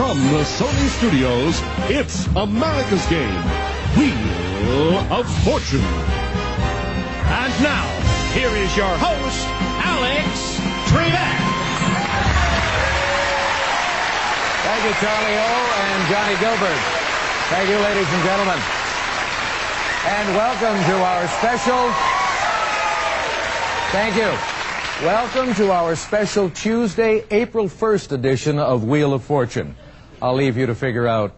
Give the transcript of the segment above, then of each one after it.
From the Sony Studios, it's America's Game, Wheel of Fortune. And now, here is your host, Alex Trebek. Thank you, Charlie O. and Johnny Gilbert. Thank you, ladies and gentlemen. And welcome to our special... Thank you. Welcome to our special Tuesday, April 1st edition of Wheel of Fortune. I'll leave you to figure out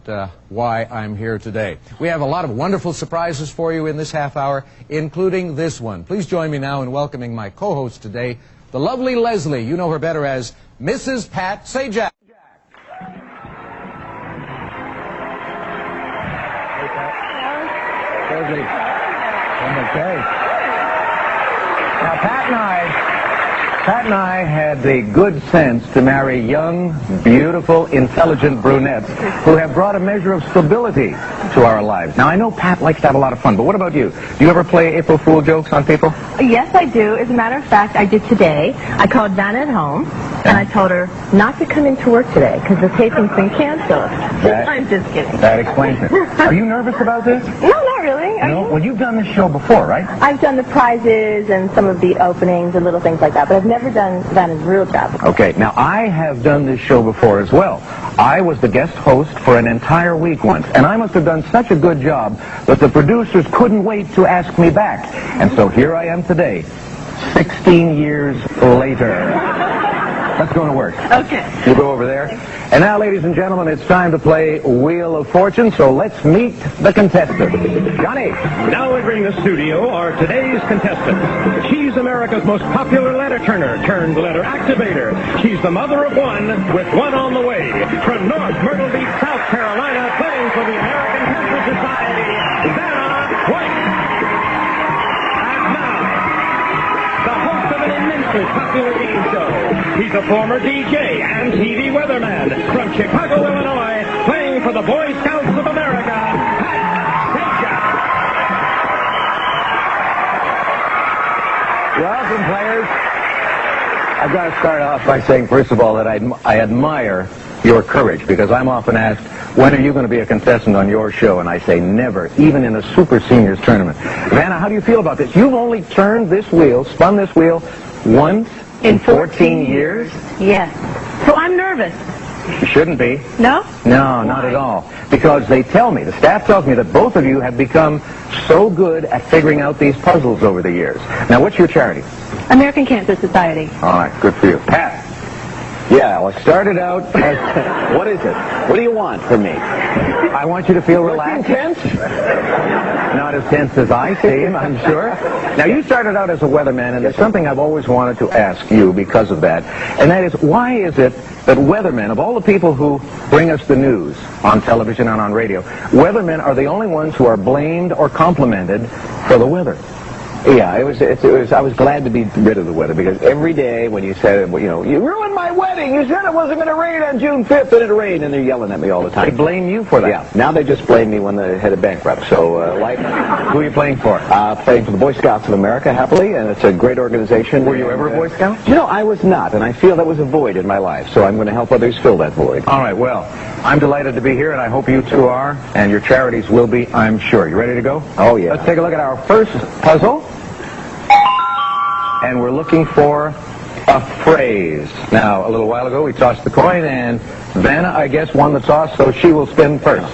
why I'm here today. We have a lot of wonderful surprises for you in this half hour, including this one. Please join me now in welcoming my co-host today, the lovely Leslie. You know her better as Mrs. Pat Sajak. Hey, Pat. Leslie. I'm okay. Now, Pat and I had the good sense to marry young, beautiful, intelligent brunettes who have brought a measure of stability to our lives. Now, I know Pat likes to have a lot of fun, but what about you? Do you ever play April Fool jokes on people? Yes, I do. As a matter of fact, I did today. I called Vanna at home, and I told her not to come into work today because the taping's been canceled. I'm just kidding. That explains it. Are you nervous about this? No, not really. No? Well, you've done this show before, right? I've done the prizes and some of the openings and little things like that, but I've never done Vanna's real job. Okay, now I have done this show before as well. I was the guest host for an entire week once, and I must have done such a good job that the producers couldn't wait to ask me back. And so here I am today, 16 years later. Let's go to work. Okay. You go over there. And now, ladies and gentlemen, it's time to play Wheel of Fortune, so let's meet the contestants. Johnny. Now entering the studio are today's contestants. She's America's most popular letter turner turned letter activator. She's the mother of one with one on the way. From North Myrtle Beach, South Carolina, playing for the American Cancer Society, Vanna White. And now, the host of an immensely popular game show. He's a former DJ and TV weatherman from Chicago, Illinois, playing for the Boy Scouts of America, Pat Sajak. Welcome, players. I've got to start off by saying, first of all, that I admire your courage, because I'm often asked, when are you going to be a contestant on your show? And I say never, even in a super seniors tournament. Vanna, how do you feel about this? You've only turned this wheel, spun this wheel once in 14 years? Yes. So I'm nervous. You shouldn't be. No? No, not at all. Because they tell me, the staff tells me that both of you have become so good at figuring out these puzzles over the years. Now, what's your charity? American Cancer Society. All right, good for you. Pat. Yeah, well, I started out as... What is it? What do you want from me? I want you to feel relaxed. Tense? Not as tense as I seem, I'm sure. Now, you started out as a weatherman, and there's something I've always wanted to ask you because of that, and that is, why is it that weathermen, of all the people who bring us the news on television and on radio, weathermen are the only ones who are blamed or complimented for the weather? Yeah, it was. I was glad to be rid of the weather, because every day when you said, you know, you ruined my wedding. You said it wasn't going to rain on June 5th, and it rained, and they're yelling at me all the time. They blame you for that. Yeah. Now they just blame me when they're headed bankrupt. So, who are you playing for? Playing for the Boy Scouts of America, happily, and it's a great organization. Were you ever a Boy Scout? You know, I was not, and I feel that was a void in my life. So I'm going to help others fill that void. All right. Well, I'm delighted to be here, and I hope you two are, and your charities will be, I'm sure. You ready to go? Oh yeah. Let's take a look at our first puzzle. And we're looking for a phrase. Now, a little while ago, we tossed the coin, and Vanna, I guess, won the toss, so she will spin first.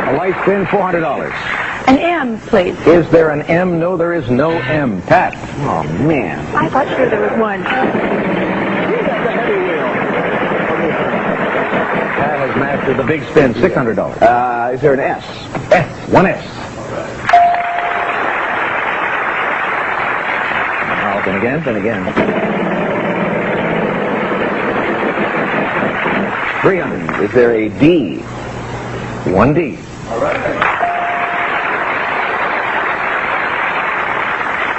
A light spin, $400. An M, please. Is there an M? No, there is no M. Pat. Oh, man. I thought sure there was one. Pat has mastered the big spin, $600. Is there an S? S, one S. Then again. 300. Is there a D? One D. All right.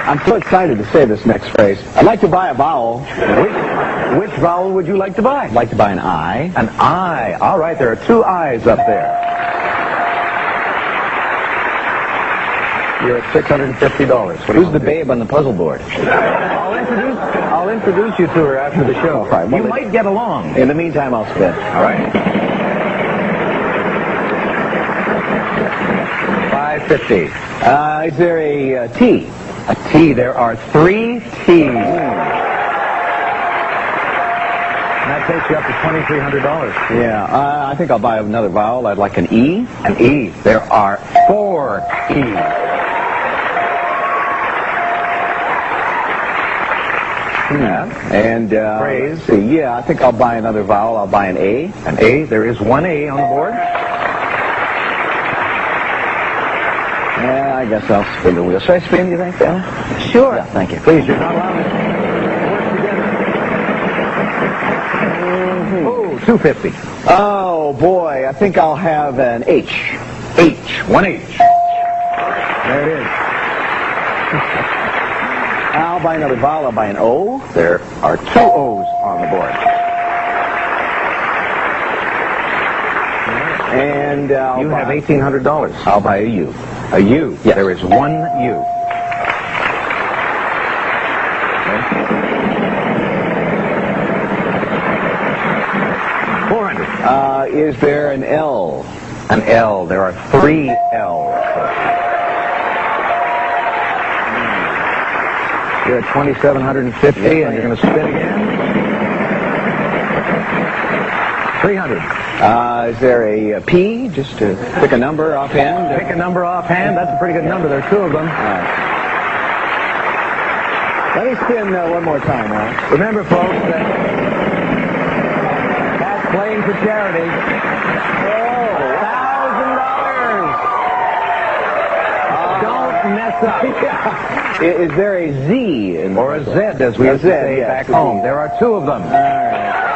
I'm so excited to say this next phrase. I'd like to buy a vowel. Which vowel would you like to buy? I'd like to buy an I. An I. All right, there are two I's up there. You're at $650. Who's the babe on the puzzle board? I'll I'll introduce you to her after the show. All right, well, you might get along. In the meantime, I'll spin. All right. $5.50. Is there a T? A T. There are 3 T's. And that takes you up to $2,300. Yeah, I think I'll buy another vowel. I'd like an E. An E. There are 4 E's. And Phrase. let's see, yeah, I think I'll buy another vowel. I'll buy an A. An A. There is 1 A on the board. Yeah, I guess I'll spin the wheel. Should I spin, you think, Anna? Sure. Yeah, thank you. Please, you're not allowed to work together. Oh, $2.50. Oh, boy, I think I'll have an H. H. 1 H. There it is. I'll buy another vowel. I'll buy an O. There are 2 O's on the board. And You have $1,800. I'll buy a U. A U. Yes. There is 1 U. $400. Is there an L? An L. There are 3 L's. You're at $2,750, and you're going to spin again. $300. Is there a P? Just to pick a number offhand? Pick a number offhand. That's a pretty good number. There are 2 of them. Let me spin one more time, Al. Remember, folks, that that's playing for charity. $1,000. Don't mess up. Is there a Z in Or a Z, as we used to say yes, back home. There are 2 of them. All right.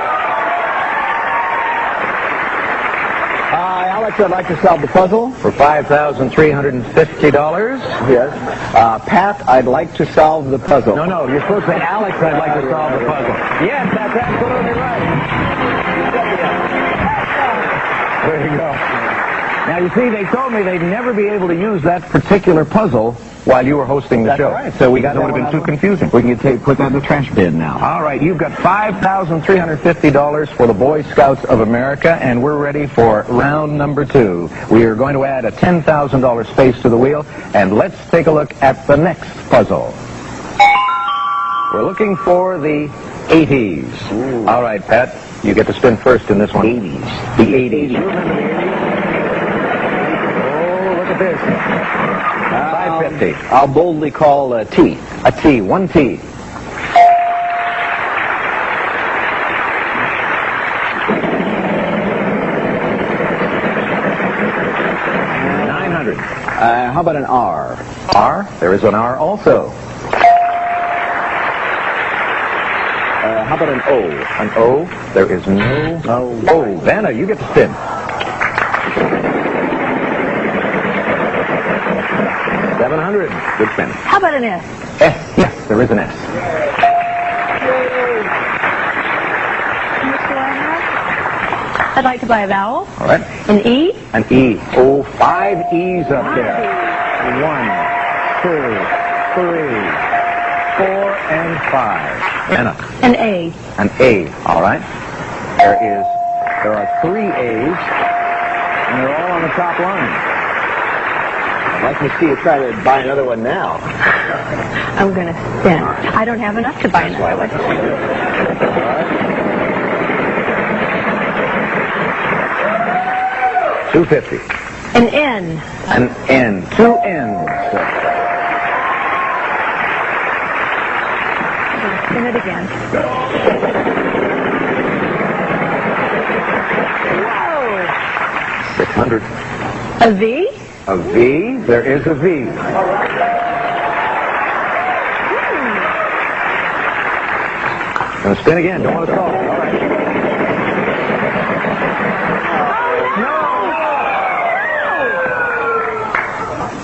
Alex, I'd like to solve the puzzle. For $5,350. Yes. Pat, I'd like to solve the puzzle. No, you're supposed to say, Alex, I'd like to solve the puzzle. Yes, that's absolutely right. There you go. Now, you see, they told me they'd never be able to use that particular puzzle while you were hosting the That's show. right. So that would have been too confusing. We can put that in the trash bin now. All right, you've got $5,350 for the Boy Scouts of America, and we're ready for round number 2. We are going to add a $10,000 space to the wheel, and let's take a look at the next puzzle. We're looking for the 80s. Ooh. All right, Pat, you get to spin first in this one. 80s. The 80s. You remember the 80s? Oh, look at this. $550. I'll boldly call a T. A T. 1 T. $900. How about an R? R. There is an R also. How about an O? An O. There is no O. Vanna, you get to spin. $700. Good spin. How about an S? S. Yes, there is an S. How much do I have? I'd like to buy a vowel. All right. An E. An E. Oh, 5 E's up there. 1, 2, 3, 4, and 5. Anna. An A. An A. All right. There are 3 A's, and they're all on the top line. I'd like to see you try to buy another one now. I'm going to spin. I don't have enough to buy another one. $250. An N. An N. 2 N's. Spin it again. Whoa! $600. A V. A V. There is a V. Gonna spin again. Don't want to stall. All right.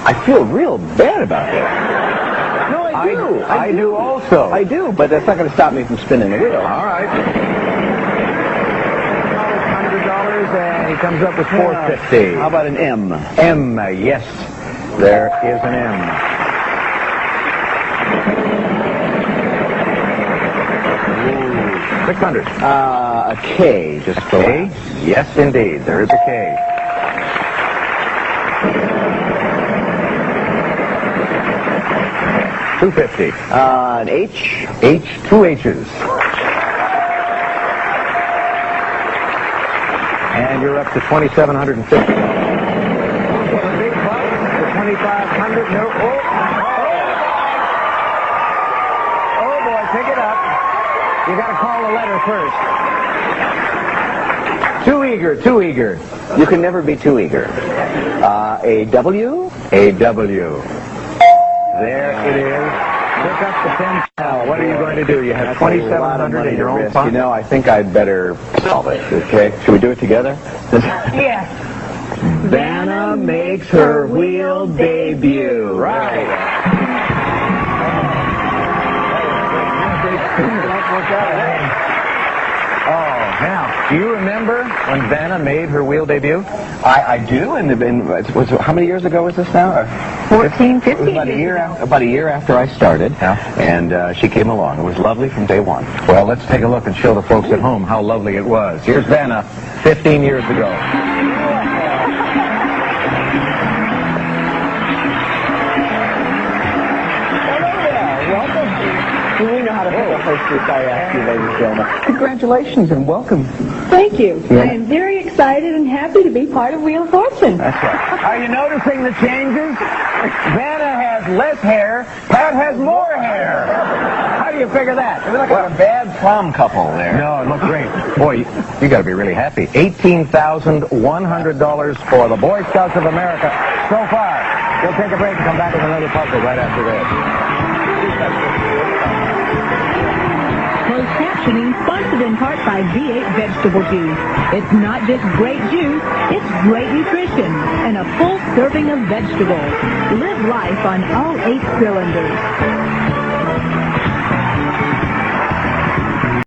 I feel real bad about that. No, I do. I do also. I do, but that's not going to stop me from spinning the wheel. All right. $100, and he comes up with $450. How about an M? M, yes. There is an M. 600. A K, just for K? Yes, indeed. There is a K. $250. An H. H, 2 H's. And you're up to $2,750. For the big bucks, the $2,500. No. Oh, boy, pick it up. You got to call the letter first. Too eager. You can never be too eager. A W? A W. There it is. Pick up the pen. Now, what are you going to do? You have $2,700 in your own pocket. You know, I think I'd better solve it, okay? Should we do it together? Yes. Vanna makes her wheel debut. Right. Oh, now, do you remember when Vanna made her wheel debut? I do, and how many years ago was this now? 14, 15 It was about years a year after I started, Yeah. and she came along. It was lovely from day one. Well, let's take a look and show the folks at home how lovely it was. Here's Vanna 15 years ago. We know how to pick up hostess, I ask you, ladies and gentlemen. Congratulations and welcome. Thank you. I am very excited and happy to be part of Wheel of Fortune. That's right. Are you noticing the changes? Vanna has less hair. Pat has more hair. How do you figure that? It was like a bad prom couple there. No, it looked great. Boy, you got to be really happy. $18,100 for the Boy Scouts of America so far. We'll take a break and come back with another puzzle right after this. Closed captioning sponsored in part by V8 Vegetable Juice. It's not just great juice, it's great nutrition and a full serving of vegetables. Live life on all 8 cylinders.